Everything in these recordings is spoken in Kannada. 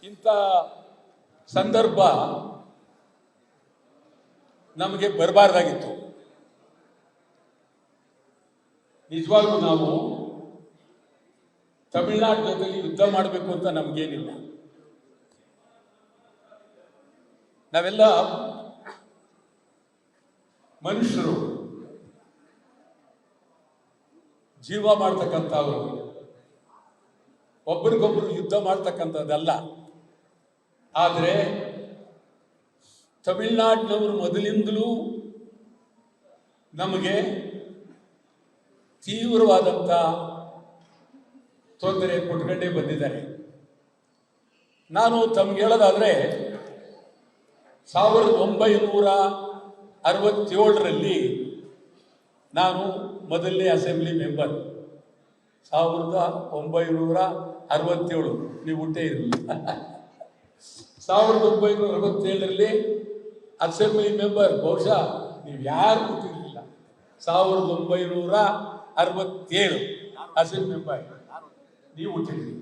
ಇಂಥ ಸಂದರ್ಭ ನಮಗೆ ಬರಬಾರ್ದಾಗಿತ್ತು. ನಿಜವಾಗ್ಲೂ ನಾವು ತಮಿಳುನಾಡು ಜೊತೆಲಿ ಯುದ್ಧ ಮಾಡಬೇಕು ಅಂತ ನಮಗೇನಿಲ್ಲ. ನಾವೆಲ್ಲ ಮನುಷ್ಯರು, ಜೀವ ಮಾಡ್ತಕ್ಕಂಥವ್ರು, ಒಬ್ಬರಿಗೊಬ್ಬರು ಯುದ್ಧ ಮಾಡ್ತಕ್ಕಂಥದ್ದಲ್ಲ. ಆದರೆ ತಮಿಳುನಾಡಿನವರು ಮೊದಲಿಂದಲೂ ನಮಗೆ ತೀವ್ರವಾದಂಥ ತೊಂದರೆ ಕೊಟ್ಕೊಂಡೇ ಬಂದಿದ್ದಾರೆ. ನಾನು ಹೇಳೋದಾದರೆ 1967ರಲ್ಲಿ ನಾನು ಮೊದಲನೇ ಅಸೆಂಬ್ಲಿ ಮೆಂಬರ್. 1967 ನೀವು ಹುಟ್ಟೇ ಇರಲಿಲ್ಲ. 1967ರಲ್ಲಿ ಅಸೆಂಬ್ಲಿ ಮೆಂಬರ್. ಬಹುಶಃ ನೀವು ಯಾರು ಗೊತ್ತಿರಲಿಲ್ಲ. 1967 ಅಸೆಂಬ್ಲಿ ಮೆಂಬರ್ ನೀವು ಹುಟ್ಟಿದ್ರಿ,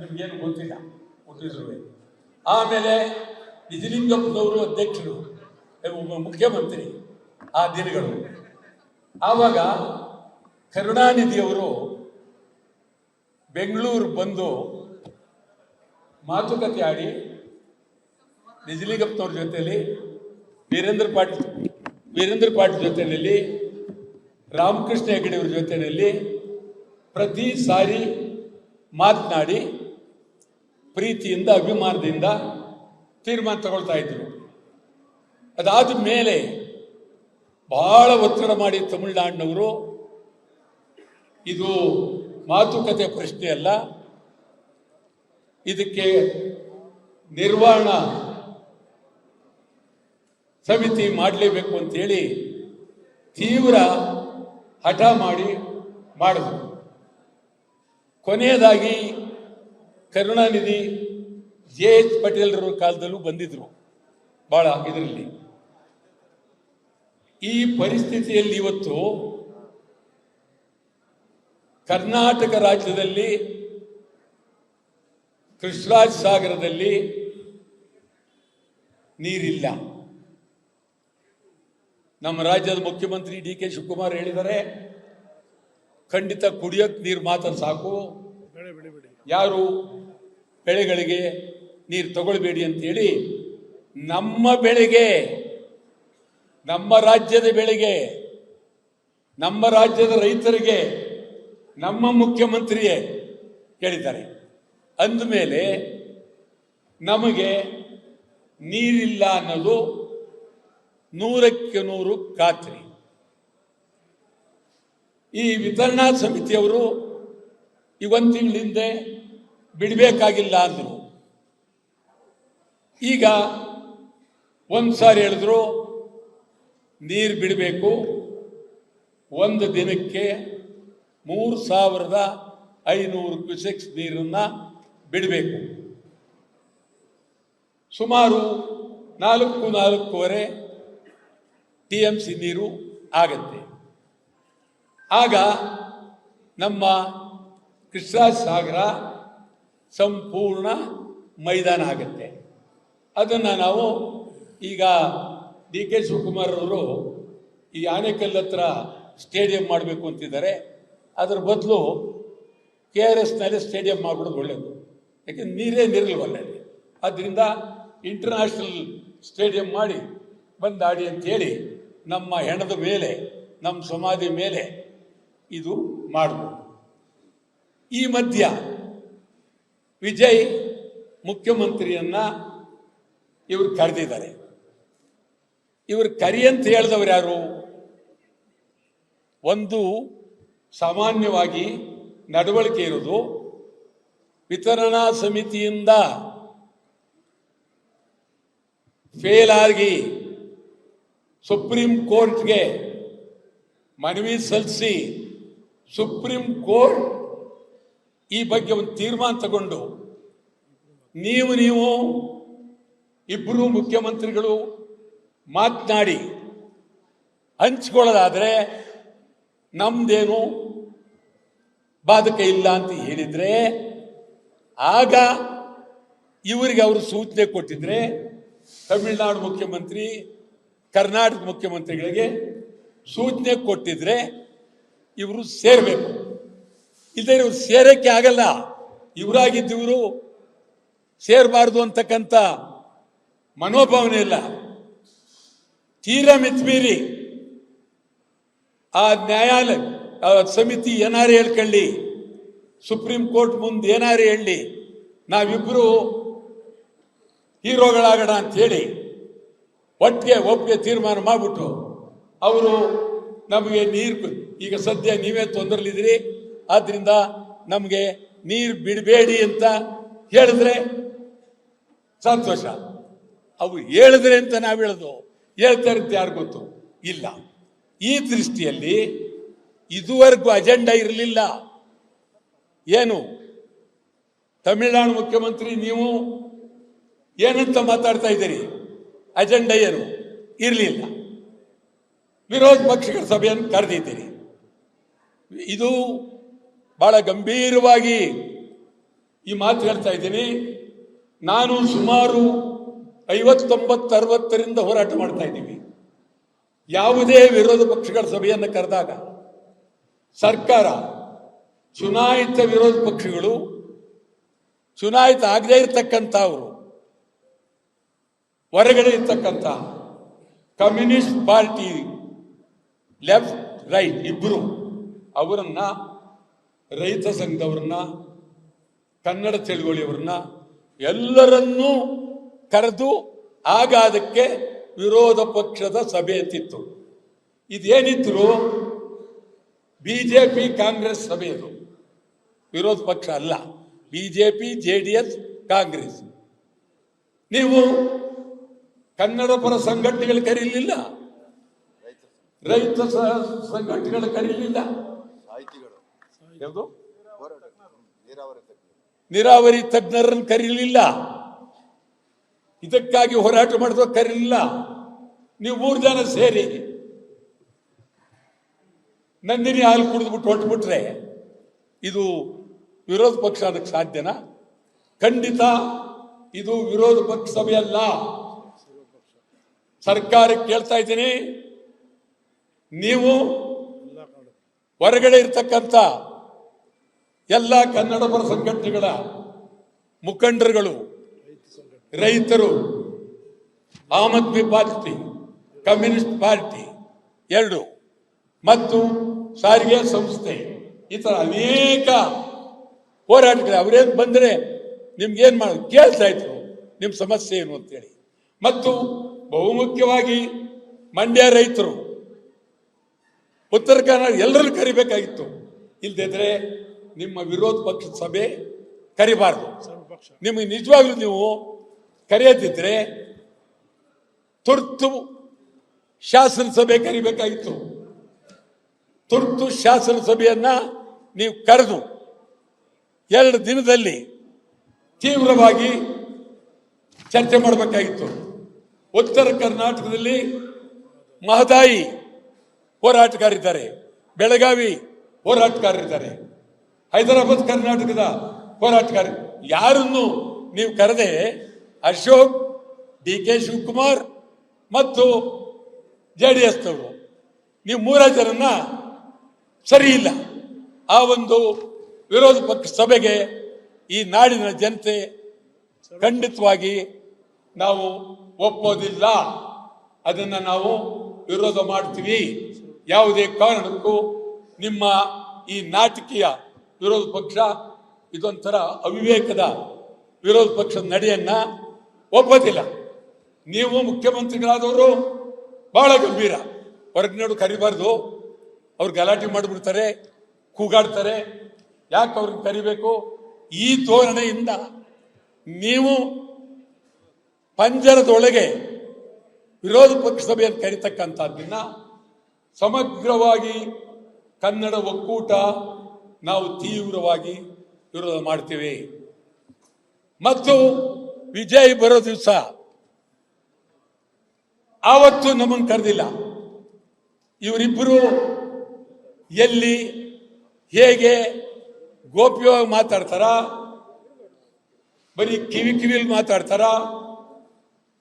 ನಿಮ್ಗೇನು ಗೊತ್ತಿಲ್ಲ ಹುಟ್ಟಿದ್ರು. ಆಮೇಲೆ ನಿಜಲಿಂಗಪ್ಪನವರು ಅಧ್ಯಕ್ಷರು, ಮುಖ್ಯಮಂತ್ರಿ ಆ ದಿನಗಳು. ಆವಾಗ ಕರುಣಾನಿಧಿಯವರು ಬೆಂಗಳೂರು ಬಂದು ಮಾತುಕತೆ ಆಡಿ ನಿಜಲಿಂಗಪ್ಪನವ್ರ ಜೊತೆಯಲ್ಲಿ, ವೀರೇಂದ್ರ ಪಾಟೀಲ್ ಜೊತೆಯಲ್ಲಿ, ರಾಮಕೃಷ್ಣ ಹೆಗಡೆಯವ್ರ ಜೊತೆಯಲ್ಲಿ ಪ್ರತಿ ಸಾರಿ ಮಾತನಾಡಿ ಪ್ರೀತಿಯಿಂದ, ಅಭಿಮಾನದಿಂದ ತೀರ್ಮಾನ ತಗೊಳ್ತಾ ಇದ್ರು. ಅದಾದ ಮೇಲೆ ಬಹಳ ಒತ್ತಡ ಮಾಡಿ ತಮಿಳುನಾಡಿನವರು ಇದು ಮಾತುಕತೆ ಪ್ರಶ್ನೆ ಅಲ್ಲ, ಇದಕ್ಕೆ ನಿರ್ವಹಣಾ ಸಮಿತಿ ಮಾಡಲೇಬೇಕು ಅಂತೇಳಿ ತೀವ್ರ ಹಠ ಮಾಡಿದ್ರು. ಕೊನೆಯದಾಗಿ ಕರುಣಾನಿಧಿ JH ಪಟೇಲ್ರ ಕಾಲದಲ್ಲೂ ಬಂದಿದ್ರು ಬಹಳ ಇದರಲ್ಲಿ. ಈ ಪರಿಸ್ಥಿತಿಯಲ್ಲಿ ಇವತ್ತು ಕರ್ನಾಟಕ ರಾಜ್ಯದಲ್ಲಿ ಕೃಷ್ಣರಾಜ ಸಾಗರದಲ್ಲಿ ನೀರಿಲ್ಲ. ನಮ್ಮ ರಾಜ್ಯದ ಮುಖ್ಯಮಂತ್ರಿ DK ಶಿವಕುಮಾರ್ ಹೇಳಿದ್ದಾರೆ, ಖಂಡಿತ ಕುಡಿಯೋಕೆ ನೀರು ಮಾತ್ರ ಸಾಕು, ಯಾರು ಬೆಳೆಗಳಿಗೆ ನೀರು ತಗೊಳ್ಬೇಡಿ ಅಂತೇಳಿ ನಮ್ಮ ಬೆಳೆಗೆ, ನಮ್ಮ ರಾಜ್ಯದ ಬೆಳೆಗೆ, ನಮ್ಮ ರಾಜ್ಯದ ರೈತರಿಗೆ ನಮ್ಮ ಮುಖ್ಯಮಂತ್ರಿಯೇ ಹೇಳಿದ್ದಾರೆ. ಅಂದಮೇಲೆ ನಮಗೆ ನೀರಿಲ್ಲ ಅನ್ನೋದು 100ಕ್ಕೆ 100 ಖಾತ್ರಿ. ಈ ವಿತರಣಾ ಸಮಿತಿಯವರು ಈ 1 ತಿಂಗಳ ಹಿಂದೆ ಬಿಡಬೇಕಾಗಿಲ್ಲ ಅಂದರು. ಈಗ ಒಂದು ಸಾರಿ ಹೇಳಿದ್ರು ನೀರು ಬಿಡಬೇಕು, ಒಂದು ದಿನಕ್ಕೆ 3500 ಕ್ಯೂಸೆಕ್ಸ್ ನೀರನ್ನು ಬಿಡಬೇಕು. ಸುಮಾರು 4.5 TMC ನೀರು ಆಗತ್ತೆ. ಆಗ ನಮ್ಮ ಕೃಷ್ಣರಾಜ ಸಾಗರ ಸಂಪೂರ್ಣ ಮೈದಾನ ಆಗುತ್ತೆ. ಅದನ್ನು ನಾವು ಈಗ DK ಶಿವಕುಮಾರ್ ಅವರು ಈ ಆನೇಕಲ್ ಹತ್ರ ಸ್ಟೇಡಿಯಂ ಮಾಡಬೇಕು ಅಂತಿದ್ದಾರೆ. ಅದರ ಬದಲು KRSನಲ್ಲಿ ಸ್ಟೇಡಿಯಂ ಮಾಡಿಬಿಡೋದು ಒಳ್ಳೆಯದು. ಯಾಕೆಂದ್ರೆ ನೀರೇ ನಿರಲ್ವಲ್ಲ ಅಲ್ಲಿ. ಆದ್ದರಿಂದ ಇಂಟರ್ನ್ಯಾಷನಲ್ ಸ್ಟೇಡಿಯಂ ಮಾಡಿ ಬಂದಾಡಿ ಅಂತೇಳಿ ನಮ್ಮ ಹೆಣದ ಮೇಲೆ, ನಮ್ಮ ಸಮಾಧಿ ಮೇಲೆ ಇದು ಮಾಡ್ಬೋದು. ಈ ಮಧ್ಯ ವಿಜಯ್ ಮುಖ್ಯಮಂತ್ರಿಯನ್ನ ಇವರು ಕರೆದಿದ್ದಾರೆ. ಇವರು ಕರಿ ಅಂತ ಹೇಳಿದವರು ಯಾರು? ಒಂದು ಸಾಮಾನ್ಯವಾಗಿ ನಡವಳಿಕೆ ಇರೋದು, ವಿತರಣಾ ಸಮಿತಿಯಿಂದ ಫೇಲ್ ಆಗಿ ಸುಪ್ರೀಂ ಕೋರ್ಟ್ಗೆ ಮನವಿ ಸಲ್ಲಿಸಿ ಸುಪ್ರೀಂ ಕೋರ್ಟ್ ಈ ಬಗ್ಗೆ ಒಂದು ತೀರ್ಮಾನ ತಗೊಂಡು ನೀವು ಇಬ್ಬರು ಮುಖ್ಯಮಂತ್ರಿಗಳು ಮಾತನಾಡಿ ಹಂಚಿಕೊಳ್ಳೋದಾದರೆ ನಮ್ದೇನು ಬಾಧಕ ಇಲ್ಲ ಅಂತ ಹೇಳಿದ್ರೆ, ಆಗ ಇವರಿಗೆ ಅವರು ಸೂಚನೆ ಕೊಟ್ಟಿದ್ರೆ ತಮಿಳುನಾಡು ಮುಖ್ಯಮಂತ್ರಿ ಕರ್ನಾಟಕ ಮುಖ್ಯಮಂತ್ರಿಗಳಿಗೆ ಸೂಚನೆ ಕೊಟ್ಟಿದ್ರೆ ಇವರು ಸೇರಬೇಕು. ಇಲ್ಲದೆ ಇವರು ಸೇರಕ್ಕೆ ಆಗಲ್ಲ. ಇವರಾಗಿದ್ದವರು ಸೇರಬಾರ್ದು ಅಂತಕ್ಕಂಥ ಮನೋಭಾವನೆ ಇಲ್ಲ. ತೀರಾ ಮಿತಿಮೀರಿ ಆ ನ್ಯಾಯಾಲಯ ಸಮಿತಿ ಏನಾರು ಹೇಳ್ಕೊಳ್ಳಿ, ಸುಪ್ರೀಂ ಕೋರ್ಟ್ ಮುಂದೆ ಏನಾರು ಹೇಳಿ, ನಾವಿಬ್ಬರು ಹೀರೋಗಳಾಗೋಣ ಅಂತೇಳಿ ಒಪ್ಪಿಗೆ ತೀರ್ಮಾನ ಮಾಡಿಬಿಟ್ಟು ಅವರು ನಮಗೆ ನೀರು, ಈಗ ಸದ್ಯ ನೀವೇ ತೊಂದರೆಲಿದ್ದೀರಿ, ಆದ್ದರಿಂದ ನಮಗೆ ನೀರು ಬಿಡಬೇಡಿ ಅಂತ ಹೇಳಿದ್ರೆ ಸಂತೋಷ. ಅವು ಹೇಳಿದ್ರೆ ಅಂತ ನಾವು ಹೇಳೋದು, ಹೇಳ್ತಾರೆ ಅಂತ ಯಾರು ಗೊತ್ತು ಇಲ್ಲ. ಈ ದೃಷ್ಟಿಯಲ್ಲಿ ಇದುವರೆಗೂ ಅಜೆಂಡಾ ಇರಲಿಲ್ಲ. ಏನು ತಮಿಳುನಾಡು ಮುಖ್ಯಮಂತ್ರಿ ನೀವು ಏನಂತ ಮಾತಾಡ್ತಾ ಇದ್ದೀರಿ? ಅಜೆಂಡಾ ಏನು ಇರಲಿಲ್ಲ. ವಿರೋಧ ಪಕ್ಷಗಳ ಸಭೆಯನ್ನು ಕರೆದಿದ್ದೀರಿ. ಇದು ಬಹಳ ಗಂಭೀರವಾಗಿ ಈ ಮಾತು ಹೇಳ್ತಾ ಇದ್ದೀನಿ. ನಾನು ಸುಮಾರು 59-60ರಿಂದ ಹೋರಾಟ ಮಾಡ್ತಾ ಇದ್ದೀವಿ. ಯಾವುದೇ ವಿರೋಧ ಪಕ್ಷಗಳ ಸಭೆಯನ್ನು ಕರೆದಾಗ ಸರ್ಕಾರ, ಚುನಾಯಿತ ವಿರೋಧ ಪಕ್ಷಗಳು, ಚುನಾಯಿತ ಆಗದೇ ಇರತಕ್ಕಂಥವರು, ಹೊರಗಡೆ ಇರ್ತಕ್ಕಂಥ ಕಮ್ಯುನಿಸ್ಟ್ ಪಾರ್ಟಿ ಲೆಫ್ಟ್ ರೈಟ್ ಇಬ್ಬರು ಅವರನ್ನ, ರೈತ ಸಂಘದವ್ರನ್ನ, ಕನ್ನಡ ಚಳವಳಿಯವರನ್ನ ಎಲ್ಲರನ್ನೂ ಕರೆದು ಆಗ ಅದಕ್ಕೆ ವಿರೋಧ ಪಕ್ಷದ ಸಭೆ ಎತ್ತಿತ್ತು. ಇದೇನಿದ್ರು ಬಿಜೆಪಿ ಕಾಂಗ್ರೆಸ್ ಸಭೆ, ಇದು ವಿರೋಧ ಪಕ್ಷ ಅಲ್ಲ. BJP JDS Congress. ನೀವು ಕನ್ನಡ ಪರ ಸಂಘಟನೆಗಳು ಕರೀಲಿಲ್ಲ, ರೈತ ಸಂಘಟನೆಗಳು ಕರೀಲಿಲ್ಲ, ಯಾವುದು ನೀರಾವರಿ ತಜ್ಞರನ್ನು ಕರೀಲಿಲ್ಲ, ಇದಕ್ಕಾಗಿ ಹೋರಾಟ ಮಾಡಿದ ಕರೀಲಿಲ್ಲ. ನೀವು 3 ಜನ ಸೇರಿ ನಂದಿನಿ ಹಾಲು ಕುಡಿದ್ಬಿಟ್ಟು ಹೊರಟ್ಬಿಟ್ರೆ ಇದು ವಿರೋಧ ಪಕ್ಷ ಅದಕ್ಕೆ ಸಾಧ್ಯನಾ? ಖಂಡಿತ ಇದು ವಿರೋಧ ಪಕ್ಷ ಸಭೆಯಲ್ಲ. ಸರ್ಕಾರಕ್ಕೆ ಕೇಳ್ತಾ ಇದ್ದೀನಿ, ನೀವು ಹೊರಗಡೆ ಇರ್ತಕ್ಕಂಥ ಎಲ್ಲ ಕನ್ನಡ ಪರ ಸಂಘಟನೆಗಳ ಮುಖಂಡರುಗಳು, ರೈತರು, Aam Aadmi party, communist party 2 ಮತ್ತು ಸಾರಿಗೆ ಸಂಸ್ಥೆ, ಈ ತರ ಅನೇಕ ಹೋರಾಟಗಳು ಅವರೇನು ಬಂದರೆ ನಿಮ್ಗೇನು ಮಾಡೋದು ಕೇಳ್ತಾ ಇದ್ರು, ನಿಮ್ಮ ಸಮಸ್ಯೆ ಏನು ಅಂತೇಳಿ. ಮತ್ತು ಬಹುಮುಖ್ಯವಾಗಿ ಮಂಡ್ಯ ರೈತರು, ಉತ್ತರ ಕನ್ನಡ ಎಲ್ಲರನ್ನು ಕರಿಬೇಕಾಗಿತ್ತು. ಇಲ್ಲದಿದ್ರೆ ನಿಮ್ಮ ವಿರೋಧ ಪಕ್ಷದ ಸಭೆ ಕರಿಬಾರ್ದು. ನಿಮಗೆ ನಿಜವಾಗ್ಲೂ ನೀವು ಕರೆಯದಿದ್ರೆ ತುರ್ತು ಶಾಸನ ಸಭೆ ಕರಿಬೇಕಾಗಿತ್ತು. ತುರ್ತು ಶಾಸನ ಸಭೆಯನ್ನ ನೀವು ಕರೆದು 2 ದಿನದಲ್ಲಿ ತೀವ್ರವಾಗಿ ಚರ್ಚೆ ಮಾಡಬೇಕಾಗಿತ್ತು. ಉತ್ತರ ಕರ್ನಾಟಕದಲ್ಲಿ ಮಹದಾಯಿ ಹೋರಾಟಗಾರಿದ್ದಾರೆ, ಬೆಳಗಾವಿ ಹೋರಾಟಗಾರರಿದ್ದಾರೆ, ಹೈದರಾಬಾದ್ ಕರ್ನಾಟಕದ ಹೋರಾಟಗಾರ. ಯಾರನ್ನು ನೀವು ಕರೆದೆ ಅಶೋಕ್, DK ಶಿವಕುಮಾರ್ ಮತ್ತು JDSನವರು, ನೀವು 3 ಜನರನ್ನ ಸರಿ ಇಲ್ಲ. ಆ ಒಂದು ವಿರೋಧ ಪಕ್ಷ ಸಭೆಗೆ ಈ ನಾಡಿನ ಜನತೆ ಖಂಡಿತವಾಗಿ ನಾವು ಒಪ್ಪೋದಿಲ್ಲ. ಅದನ್ನ ನಾವು ವಿರೋಧ ಮಾಡ್ತೀವಿ. ಯಾವುದೇ ಕಾರಣಕ್ಕೂ ನಿಮ್ಮ ಈ ನಾಟಕೀಯ ವಿರೋಧ ಪಕ್ಷ, ಇದೊಂಥರ ಅವಿವೇಕದ ವಿರೋಧ ಪಕ್ಷದ ನಡೆಯನ್ನ ಒಪ್ಪೋದಿಲ್ಲ. ನೀವು ಮುಖ್ಯಮಂತ್ರಿಗಳಾದವರು ಬಹಳ ಗಂಭೀರ, ಹೊರಗಿನೋಡು ಕರಿಬಾರ್ದು, ಅವ್ರು ಗಲಾಟೆ ಮಾಡಿಬಿಡ್ತಾರೆ, ಕೂಗಾಡ್ತಾರೆ, ಯಾಕೆ ಅವ್ರಿಗೆ ಕರಿಬೇಕು? ಈ ಧೋರಣೆಯಿಂದ ನೀವು ಪಂಜರದೊಳಗೆ ವಿರೋಧ ಪಕ್ಷ ಸಭೆಯನ್ನು ಕರೀತಕ್ಕಂಥದ್ದನ್ನ ಸಮಗ್ರವಾಗಿ ಕನ್ನಡ ಒಕ್ಕೂಟ ನಾವು ತೀವ್ರವಾಗಿ ವಿರೋಧ ಮಾಡ್ತೀವಿ. ಮತ್ತು ವಿಜಯ್ ಬರೋ ದಿವಸ ಆವತ್ತು ನಮ್ಮನ್ನು ಕರೆದಿಲ್ಲ. ಇವರಿಬ್ಬರು ಎಲ್ಲಿ ಹೇಗೆ ಗೋಪ್ಯವಾಗಿ ಮಾತಾಡ್ತಾರ, ಬರೀ ಕಿವಿಲಿ ಮಾತಾಡ್ತಾರ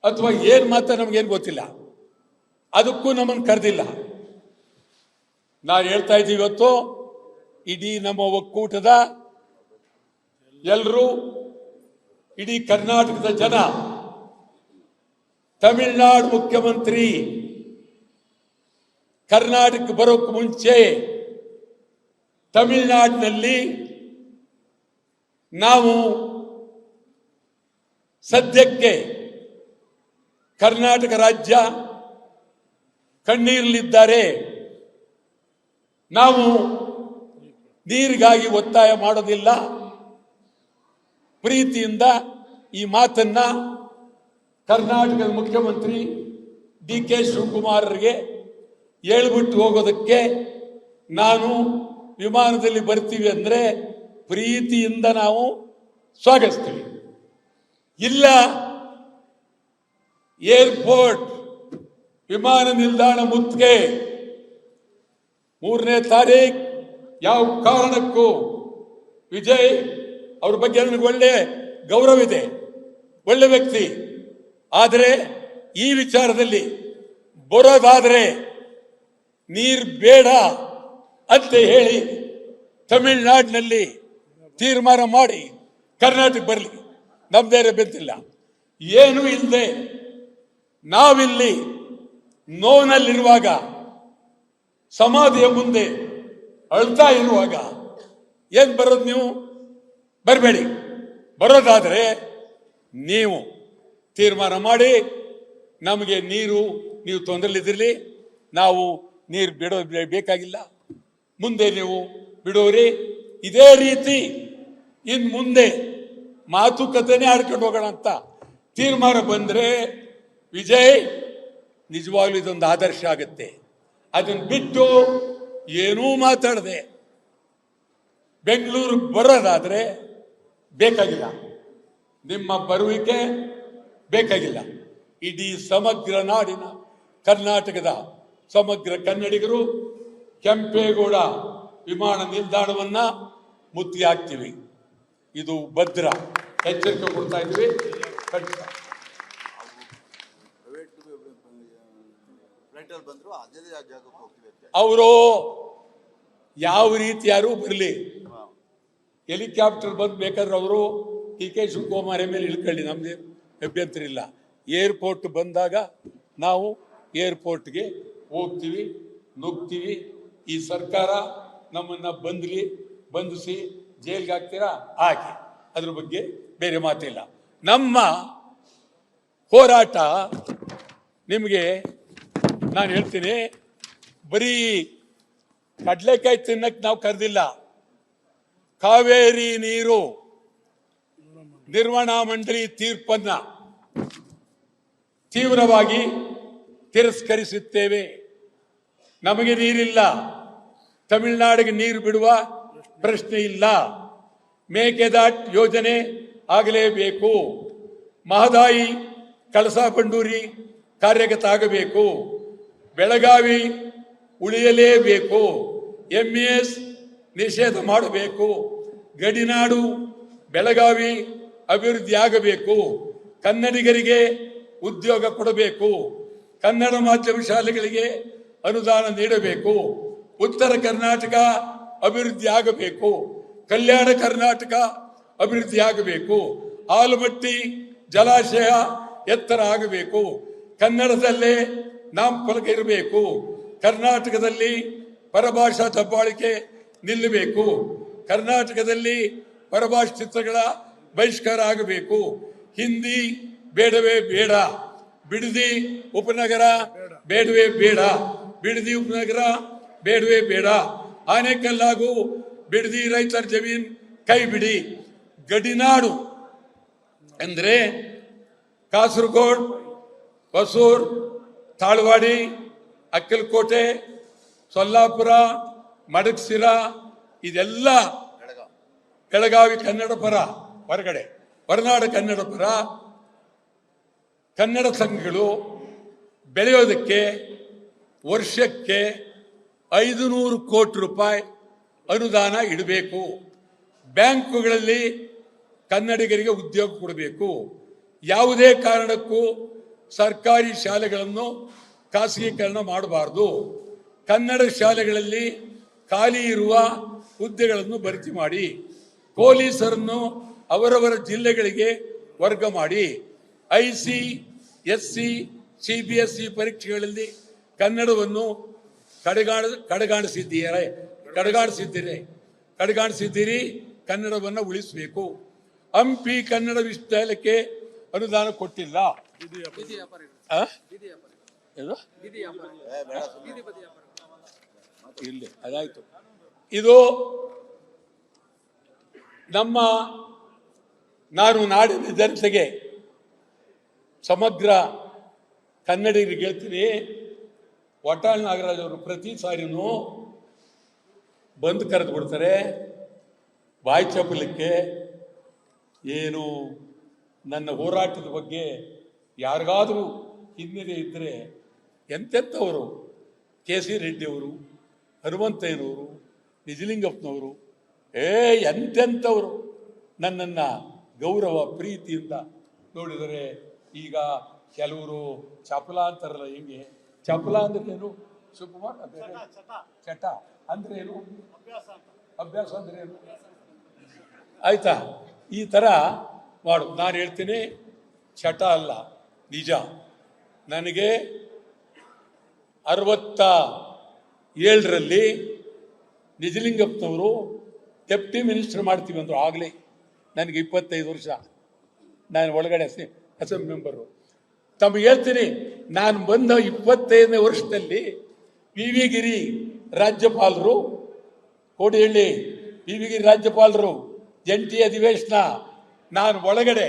ಅಥವಾ ಏನ್ ನಮ್ಗೇನು ಗೊತ್ತಿಲ್ಲ. ಅದಕ್ಕೂ ನಮ್ಮನ್ನು ಕರೆದಿಲ್ಲ. ನಾನು ಹೇಳ್ತಾ ಇದ್ದೀವಿ, ಇವತ್ತು ಇಡೀ ನಮ್ಮ ಒಕ್ಕೂಟದ ಎಲ್ಲರೂ, ಇಡೀ ಕರ್ನಾಟಕದ ಜನ, ತಮಿಳುನಾಡು ಮುಖ್ಯಮಂತ್ರಿ ಕರ್ನಾಟಕಕ್ಕೆ ಬರೋಕ್ಕೆ ಮುಂಚೆ ತಮಿಳುನಾಡಿನಲ್ಲಿ ನಾವು ಸದ್ಯಕ್ಕೆ ಕರ್ನಾಟಕ ರಾಜ್ಯ ಕಣ್ಣೀರಲಿದ್ದಾರೆ, ನಾವು ನೀರಿಗಾಗಿ ಒತ್ತಾಯ ಮಾಡೋದಿಲ್ಲ, ಪ್ರೀತಿಯಿಂದ ಈ ಮಾತನ್ನ ಕರ್ನಾಟಕದ ಮುಖ್ಯಮಂತ್ರಿ ಡಿ.ಕೆ. ಶಿವಕುಮಾರರಿಗೆ ಹೇಳ್ಬಿಟ್ಟು ಹೋಗೋದಕ್ಕೆ ನಾನು ವಿಮಾನದಲ್ಲಿ ಬರ್ತೀವಿ ಅಂದ್ರೆ ಪ್ರೀತಿಯಿಂದ ನಾವು ಸ್ವಾಗತಿಸ್ತೀವಿ. ಇಲ್ಲ, ಏರ್ಪೋರ್ಟ್ ವಿಮಾನ ನಿಲ್ದಾಣ ಮುತ್ತಿಗೆ 3ನೇ ತಾರೀಕು ಯಾವ ಕಾರಣಕ್ಕೂ ವಿಜಯ್ ಅವ್ರ ಬಗ್ಗೆ ನನಗೆ ಒಳ್ಳೆ ಗೌರವ ಇದೆ, ಒಳ್ಳೆ ವ್ಯಕ್ತಿ. ಆದರೆ ಈ ವಿಚಾರದಲ್ಲಿ ಬರೋದಾದ್ರೆ ನೀರು ಬೇಡ ಅಂತ ಹೇಳಿ ತಮಿಳುನಾಡಿನಲ್ಲಿ ತೀರ್ಮಾನ ಮಾಡಿ ಕರ್ನಾಟಕ ಬರಲಿ, ನಮ್ದೇರೆ ಬೆಂತಿಲ್ಲ. ಏನೂ ಇಲ್ಲದೆ ನಾವಿಲ್ಲಿ ನೋವಿನಲ್ಲಿರುವಾಗ, ಸಮಾಧಿಯ ಮುಂದೆ ಅಳ್ತಾ ಇರುವಾಗ ಏನ್ ಬರೋದು? ನೀವು ಬರಬೇಡಿ. ಬರೋದಾದ್ರೆ ನೀವು ತೀರ್ಮಾನ ಮಾಡಿ ನಮಗೆ ನೀವು ತೊಂದರೆಲಿದ್ದಿರಲಿ, ನಾವು ನೀರು ಬಿಡೋದು ಬೇಕಾಗಿಲ್ಲ, ಮುಂದೆ ನೀವು ಬಿಡೋರಿ. ಇದೇ ರೀತಿ ಇನ್ ಮುಂದೆ ಮಾತುಕತೆನೇ ಆಡ್ಕೊಂಡು ಹೋಗೋಣ ಅಂತ ತೀರ್ಮಾನ ಬಂದ್ರೆ ವಿಜಯ್ ನಿಜವಾಗ್ಲೂ ಇದೊಂದು ಆದರ್ಶ ಆಗುತ್ತೆ. ಅದನ್ನ ಬಿಟ್ಟು ಏನೂ ಮಾತಾಡದೆ ಬೆಂಗಳೂರು ಬರೋದಾದ್ರೆ ಬೇಕಾಗಿಲ್ಲ, ನಿಮ್ಮ ಬರುವಿಕೆ ಬೇಕಾಗಿಲ್ಲ. ಇಡೀ ಸಮಗ್ರ ನಾಡಿನ ಕರ್ನಾಟಕದ ಸಮಗ್ರ ಕನ್ನಡಿಗರು ಕೆಂಪೇಗೌಡ ವಿಮಾನ ನಿಲ್ದಾಣವನ್ನ ಮುತ್ತಿಗೆ ಹಾಕ್ತೀವಿ. ಇದು ಭದ್ರ ಎಚ್ಚರಿಕೆ ಕೊಡ್ತಾ ಇದ್ವಿ. ಅವರು ಯಾವ ರೀತಿ ಯಾರು ಬರಲಿ, ಹೆಲಿಕಾಪ್ಟರ್ ಬಂದು ಬೇಕಾದ್ರೆ ಅವರು ಡಿ.ಕೆ. ಶಿವಕುಮಾರ್ ಮೇಲೆ ಇಳ್ಕೊಳ್ಳಿ, ನಮ್ದೇ ಅಭ್ಯಂತರ ಇಲ್ಲ. ಏರ್ಪೋರ್ಟ್ ಬಂದಾಗ ನಾವು ಏರ್ಪೋರ್ಟ್ಗೆ ಹೋಗ್ತೀವಿ, ನುಗ್ತೀವಿ. ಈ ಸರ್ಕಾರ ನಮ್ಮನ್ನ ಬಂಧಿಸಿ ಜೈಲ್ಗೆ ಹಾಕ್ತೀರಾ ಹಾಕಿ, ಅದ್ರ ಬಗ್ಗೆ ಬೇರೆ ಮಾತಿಲ್ಲ. ನಮ್ಮ ಹೋರಾಟ ನಿಮಗೆ ನಾನು ಹೇಳ್ತೀನಿ, ಬರೀ ಕಡಲೆಕಾಯಿ ತಿನ್ನಕ್ಕೆ ನಾವು ಕರೆದಿಲ್ಲ. ಕಾವೇರಿ ನೀರು ನಿರ್ವಹಣಾ ಮಂಡಳಿ ತೀರ್ಪನ್ನ ತೀವ್ರವಾಗಿ ತಿರಸ್ಕರಿಸುತ್ತೇವೆ. ನಮಗೆ ನೀರಿಲ್ಲ, ತಮಿಳುನಾಡಿಗೆ ನೀರು ಬಿಡುವ ಪ್ರಶ್ನೆ ಇಲ್ಲ. ಮೇಕೆದಾಟ್ ಯೋಜನೆ ಆಗಲೇಬೇಕು. ಮಹದಾಯಿ ಕಳಸಾ ಬಂಡೂರಿ ಕಾರ್ಯಗತ ಆಗಬೇಕು. ಬೆಳಗಾವಿ ಉಳಿಯಲೇಬೇಕು. MES ನಿಷೇಧ ಮಾಡಬೇಕು. ಗಡಿನಾಡು ಬೆಳಗಾವಿ ಅಭಿವೃದ್ಧಿ ಆಗಬೇಕು. ಕನ್ನಡಿಗರಿಗೆ ಉದ್ಯೋಗ ಕೊಡಬೇಕು. ಕನ್ನಡ ಮಾಧ್ಯಮ ಶಾಲೆಗಳಿಗೆ ಅನುದಾನ ನೀಡಬೇಕು. ಉತ್ತರ ಕರ್ನಾಟಕ ಅಭಿವೃದ್ಧಿ ಆಗಬೇಕು. ಕಲ್ಯಾಣ ಕರ್ನಾಟಕ ಅಭಿವೃದ್ಧಿ ಆಗಬೇಕು. ಆಲಮಟ್ಟಿ ಜಲಾಶಯ ಎತ್ತರ ಆಗಬೇಕು. ಕನ್ನಡದಲ್ಲೇ ನಾಮಫಲಕ ಇರಬೇಕು. ಕರ್ನಾಟಕದಲ್ಲಿ ಪರಭಾಷಾ ದಬ್ಬಾಳಿಕೆ ನಿಲ್ಲಬೇಕು. ಕರ್ನಾಟಕದಲ್ಲಿ ಪರಭಾಷಾ ಚಿತ್ರಗಳ ಬಹಿಷ್ಕಾರ ಆಗಬೇಕು. ಹಿಂದಿ ಬೇಡವೇ ಬೇಡ. ಬಿಡದಿ ಉಪನಗರ ಬೇಡವೇ ಬೇಡ. ಬಿಡದಿ ಉಪನಗರ ಬೇಡವೇ ಬೇಡ. ಆನೇಕಲ್ ಹಾಗೂ ಬಿಡದಿ ರೈತರ ಜಮೀನ್ ಕೈ ಬಿಡಿ. ಗಡಿನಾಡು ಅಂದ್ರೆ ಕಾಸರಗೋಡು, ಹೊಸೂರು, ತಾಳ್ವಾಡಿ, ಅಕ್ಕಲಕೋಟೆ, ಸೊಲ್ಲಾಪುರ, ಮಡಗಸಿರ, ಇದೆಲ್ಲ ಬೆಳಗಾವಿ ಕನ್ನಡ ಪರ, ಹೊರಗಡೆ ಹೊರನಾಡು ಕನ್ನಡ ಪರ ಕನ್ನಡ ಸಂಘಗಳು ಬೆಳೆಯೋದಕ್ಕೆ ವರ್ಷಕ್ಕೆ 500 ಕೋಟಿ ರೂಪಾಯಿ ಅನುದಾನ ಇಡಬೇಕು. ಬ್ಯಾಂಕುಗಳಲ್ಲಿ ಕನ್ನಡಿಗರಿಗೆ ಉದ್ಯೋಗ ಕೊಡಬೇಕು. ಯಾವುದೇ ಕಾರಣಕ್ಕೂ ಸರ್ಕಾರಿ ಶಾಲೆಗಳನ್ನು ಖಾಸಗೀಕರಣ ಮಾಡಬಾರ್ದು. ಕನ್ನಡ ಶಾಲೆಗಳಲ್ಲಿ ಖಾಲಿ ಇರುವ ಹುದ್ದೆಗಳನ್ನು ಭರ್ತಿ ಮಾಡಿ, ಪೊಲೀಸರನ್ನು ಅವರವರ ಜಿಲ್ಲೆಗಳಿಗೆ ವರ್ಗ ಮಾಡಿ, ICSE CBSE ಪರೀಕ್ಷೆಗಳಲ್ಲಿ ಕನ್ನಡವನ್ನು ಕಡೆಗಾಣಿಸಿದ್ದೀರಿ. ಕನ್ನಡವನ್ನು ಉಳಿಸಬೇಕು. ಹಂಪಿ ಕನ್ನಡ ವಿಶ್ವವಿದ್ಯಾಲಯಕ್ಕೆ ಅನುದಾನ ಕೊಟ್ಟಿಲ್ಲ. ಇಲ್ಲಿ ಅದಾಯ್ತು. ಇದು ನಾನು ನಾಡಿನ ಜನತೆಗೆ, ಸಮಗ್ರ ಕನ್ನಡಿಗರಿಗೆ ಹೇಳ್ತೀನಿ, ವಟಾಳ್ ನಾಗರಾಜ್ ಅವರು ಪ್ರತಿ ಸಾರಿನೂ ಬಂದು ಕರೆದು ಬಿಡ್ತಾರೆ ಬಾಯಿ ಚಪ್ಪಲಿಕ್ಕೆ. ಏನು ನನ್ನ ಹೋರಾಟದ ಬಗ್ಗೆ ಯಾರಿಗಾದರೂ ಹಿನ್ನಡೆ ಇದ್ದರೆ ಎಂತೆಂಥವರು, KC ರೆಡ್ಡಿಯವರು, ಹನುಮಂತಯ್ಯನವರು, ನಿಜಲಿಂಗಪ್ಪನವರು, ಎಂತೆಂಥವರು ನನ್ನನ್ನು ಗೌರವ ಪ್ರೀತಿಯಿಂದ ನೋಡಿದರೆ, ಈಗ ಕೆಲವರು ಚಪಲ ಅಂತಾರಲ್ಲ, ಹೆಂಗೆ ಚಪಲ ಅಂದ್ರೆ ಏನು ಶಿವಕುಮಾರ್? ಚಟ ಅಂದ್ರೆ ಏನು? ಅಭ್ಯಾಸ ಅಂದ್ರೆ ಏನು? ಆಯ್ತಾ? ಈ ಥರ ಮಾಡು. ನಾನು ಹೇಳ್ತೀನಿ, ಚಟ ಅಲ್ಲ, ನಿಜ. ನನಗೆ 67ರಲ್ಲಿ ನಿಜಲಿಂಗಪ್ಪನವರು ಡೆಪ್ಟಿ ಮಿನಿಸ್ಟರ್ ಮಾಡ್ತೀವಿ ಅಂದರು. ಆಗಲೇ ನನಗೆ 25 ವರ್ಷ, ನಾನು ಒಳಗಡೆ ಅಸೆಂಬ್ಲಿ ಮೆಂಬರು. ತಮಗೆ ಹೇಳ್ತೀನಿ, ನಾನು ಬಂದ 25ನೇ ವರ್ಷದಲ್ಲಿ PV ಗಿರಿ ರಾಜ್ಯಪಾಲರು, ಕೋಡಿಹಳ್ಳಿ PV ಗಿರಿ ರಾಜ್ಯಪಾಲರು ಜಂಟಿ ಅಧಿವೇಶನ, ನಾನು ಒಳಗಡೆ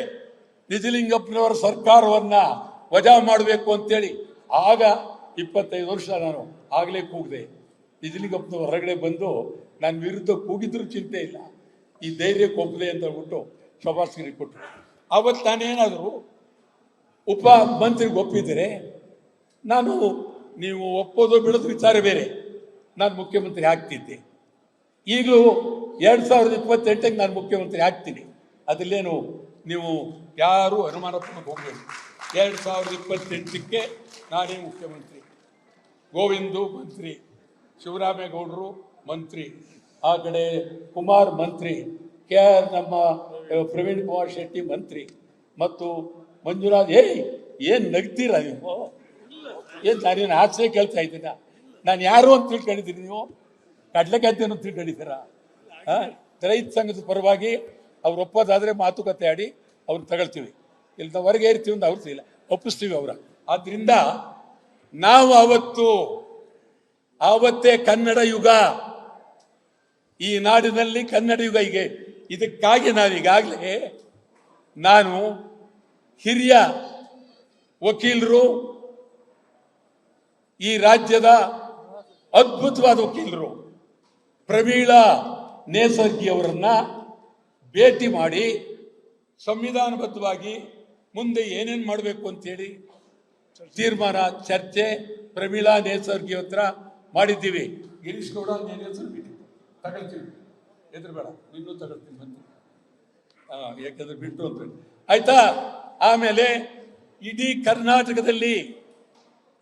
ನಿಜಲಿಂಗಪ್ಪನವರ ಸರ್ಕಾರವನ್ನ ವಜಾ ಮಾಡಬೇಕು ಅಂತೇಳಿ, ಆಗ 25 ವರ್ಷ ನಾನು ಆಗಲೇ ಕೂಗಿದೆ. ನಿಜಲಿಂಗಪ್ಪನವ್ರ ಹೊರಗಡೆ ಬಂದು ನನ್ನ ವಿರುದ್ಧ ಕೂಗಿದ್ರು ಚಿಂತೆ ಇಲ್ಲ, ಈ ಧೈರ್ಯಕ್ಕೆ ಒಪ್ಪದೆ ಅಂತ ಹೇಳ್ಬಿಟ್ಟು ಶಬಾಸ್ಗಿರಿ ಕೊಟ್ಟರು. ಆವತ್ತು ನಾನೇನಾದರೂ ಉಪ ಮಂತ್ರಿಗೆ ಒಪ್ಪಿದರೆ, ನೀವು ಒಪ್ಪೋದು ಬಿಡೋದು ವಿಚಾರ ಬೇರೆ, ನಾನು ಮುಖ್ಯಮಂತ್ರಿ ಆಗ್ತಿದ್ದೆ. ಈಗಲೂ 2028ಕ್ಕೆ ನಾನು ಮುಖ್ಯಮಂತ್ರಿ ಆಗ್ತೀನಿ. ಅದರಲ್ಲೇನು ನೀವು ಯಾರೂ ಅನುಮಾನ ಪಡೋಕೆ ಹೋಗಬೇಕು. 2028ಕ್ಕೆ ನಾನೇ ಮುಖ್ಯಮಂತ್ರಿ. ಗೋವಿಂದು ಮಂತ್ರಿ, ಶಿವರಾಮೇಗೌಡರು ಮಂತ್ರಿ, ಆ ಕಡೆ ಕುಮಾರ್ ಮಂತ್ರಿ, KR ನಮ್ಮ ಪ್ರವೀಣ್ ಕುಮಾರ್ ಶೆಟ್ಟಿ ಮಂತ್ರಿ, ಮತ್ತು ಮಂಜುನಾಥ್. ಏನು ನಗ್ತೀರಾ ನೀವು? ಏನು ನಾನೇನು ಆಸೆ ಕೇಳ್ತಾ ಇದ್ದೀನ? ನಾನು ಯಾರು ಅಂತ ತಿಳ್ಕೊಂಡಿದ್ದೀನಿ? ನೀವು ಕಡ್ಲೆಕಾಯ್ತೇನು ತಿಳ್ಕೊಂಡಿದ್ದೀರಾ? ರೈತ ಸಂಘದ ಪರವಾಗಿ ಅವ್ರು ಒಪ್ಪೋದಾದರೆ ಮಾತುಕತೆ ಆಡಿ ಅವ್ರು ತಗೊಳ್ತೀವಿ, ಇಲ್ಲಿ ಹೊರಗೆ ಇರ್ತೀವಿ ಅಂತ ಅವ್ರು ಇಲ್ಲ, ಒಪ್ಪಿಸ್ತೀವಿ ಅವರ. ಆದ್ದರಿಂದ ನಾವು ಆವತ್ತೇ ಕನ್ನಡ ಯುಗ, ಈ ನಾಡಿನಲ್ಲಿ ಕನ್ನಡ ಯುಗ. ಈಗ ಇದಕ್ಕಾಗಿ ನಾವೀಗಾಗಲೇ ನಾನು ಹಿರಿಯ ವಕೀಲರು, ಈ ರಾಜ್ಯದ ಅದ್ಭುತವಾದ ವಕೀಲರು ಪ್ರಮೀಳಾ ನೇಸರ್ಗಿ ಅವರನ್ನ ಭೇಟಿ ಮಾಡಿ ಸಂವಿಧಾನಬದ್ಧವಾಗಿ ಮುಂದೆ ಏನೇನು ಮಾಡಬೇಕು ಅಂತೇಳಿ ತೀರ್ಮಾನ, ಚರ್ಚೆ ಪ್ರಮೀಳಾ ನೇಸರ್ಗಿ ಹತ್ರ ಮಾಡಿದ್ದೀವಿ. ಗಿರೀಶ್ ಗೌಡ ತಗೊಳ್ತೀವಿ, ಎದುರುಬೇಡ, ಇನ್ನೂ ತಗೊಳ್ತೀನಿ ಬಂದು, ಯಾಕಂದ್ರೆ ಬಿಟ್ಟು ಅಂತ ಆಯ್ತಾ. ಆಮೇಲೆ ಇಡೀ ಕರ್ನಾಟಕದಲ್ಲಿ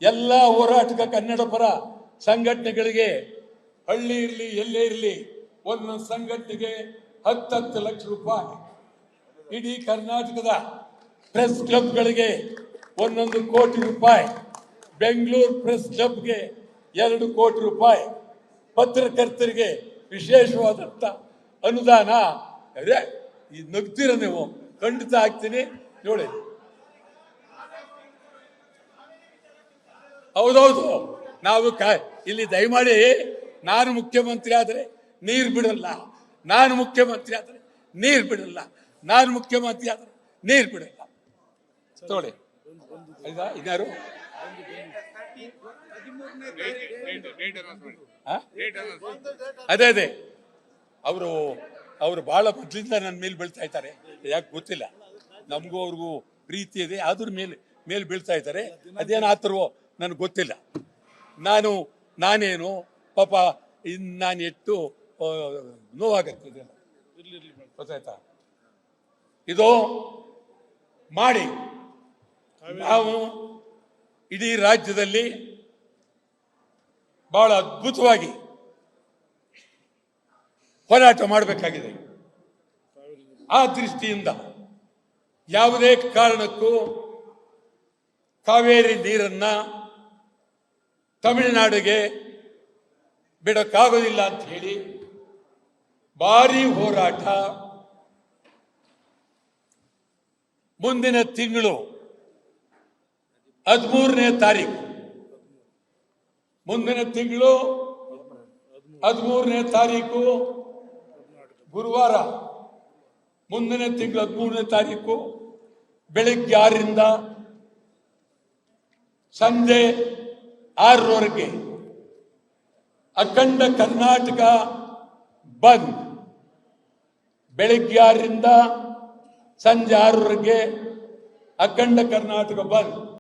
ಎಲ್ಲ ಹೋರಾಟಕ ಕನ್ನಡ ಪರ ಸಂಘಟನೆಗಳಿಗೆ, ಹಳ್ಳಿ ಇರಲಿ ಎಲ್ಲೇ ಇರಲಿ, ಒಂದೊಂದು ಸಂಘಟನೆಗೆ 10 ಲಕ್ಷ ರೂಪಾಯಿ, ಇಡೀ ಕರ್ನಾಟಕದ ಪ್ರೆಸ್ ಕ್ಲಬ್ಗಳಿಗೆ 1 ಕೋಟಿ ರೂಪಾಯಿ, ಬೆಂಗಳೂರು ಪ್ರೆಸ್ ಕ್ಲಬ್ಗೆ 2 ಕೋಟಿ ರೂಪಾಯಿ, ಪತ್ರಕರ್ತರಿಗೆ ವಿಶೇಷವಾದಂಥ ಅನುದಾನ. ಅದೇ ಈ ನಗ್ತೀರ ನೀವು, ಖಂಡಿತ ಆಗ್ತೀನಿ ನೋಡಿ. ಹೌದೌದು, ನಾವು ಇಲ್ಲಿ ದಯಮಾಡಿ, ನಾನು ಮುಖ್ಯಮಂತ್ರಿ ಆದರೆ ನೀರು ಬಿಡಲ್ಲ, ನಾನು ಮುಖ್ಯಮಂತ್ರಿ ಆದರೆ ನೀರು ಬಿಡಲ್ಲ, ನಾನು ಮುಖ್ಯಮಂತ್ರಿ ಆದರೆ ನೀರು ಬಿಡಲ್ಲ. ನೋಡಿ ಇದ್ಯಾರು? ಅದೇ ಅವರು ಬಹಳ ಮೊದಲಿಂದ ನನ್ನ ಮೇಲೆ ಬೀಳ್ತಾ ಇದ್ದಾರೆ, ಯಾಕೆ ಗೊತ್ತಿಲ್ಲ. ನಮಗೂ ಅವ್ರಿಗೂ ಪ್ರೀತಿ ಇದೆ, ಅದ್ರ ಮೇಲೆ ಬೀಳ್ತಾ ಇದ್ದಾರೆ. ಅದೇನಾತರವೋ ನನಗೆ ಗೊತ್ತಿಲ್ಲ. ನಾನೇನು ಪಾಪ ನಾನು ಎಷ್ಟು ನೋವಾಗತ್ತಿದೆ ಗೊತ್ತಾಯ್ತಾ? ಇದು ಮಾಡಿ ನಾವು ಇಡೀ ರಾಜ್ಯದಲ್ಲಿ ಬಹಳ ಅದ್ಭುತವಾಗಿ ಹೋರಾಟ ಮಾಡಬೇಕಾಗಿದೆ. ಆ ದೃಷ್ಟಿಯಿಂದ ಯಾವುದೇ ಕಾರಣಕ್ಕೂ ಕಾವೇರಿ ನೀರನ್ನ ತಮಿಳುನಾಡಿಗೆ ಬಿಡಕ್ಕಾಗೋದಿಲ್ಲ ಅಂತ ಹೇಳಿ ಭಾರಿ ಹೋರಾಟ ಮುಂದಿನ ತಿಂಗಳು 13ನೇ ತಾರೀಕು, ಮುಂದಿನ ತಿಂಗಳು 13ನೇ ತಾರೀಕು ಗುರುವಾರ, ಮುಂದಿನ ತಿಂಗಳು 13ನೇ ತಾರೀಕು ಬೆಳಿಗ್ಗೆ 6ರಿಂದ ಸಂಜೆ 6ರವರೆಗೆ ಅಖಂಡ ಕರ್ನಾಟಕ ಬಂದ್. ಬೆಳಿಗ್ಗೆ 6ರಿಂದ ಸಂಜೆ 6ರವರೆಗೆ ಅಖಂಡ ಕರ್ನಾಟಕ ಬಂದ್.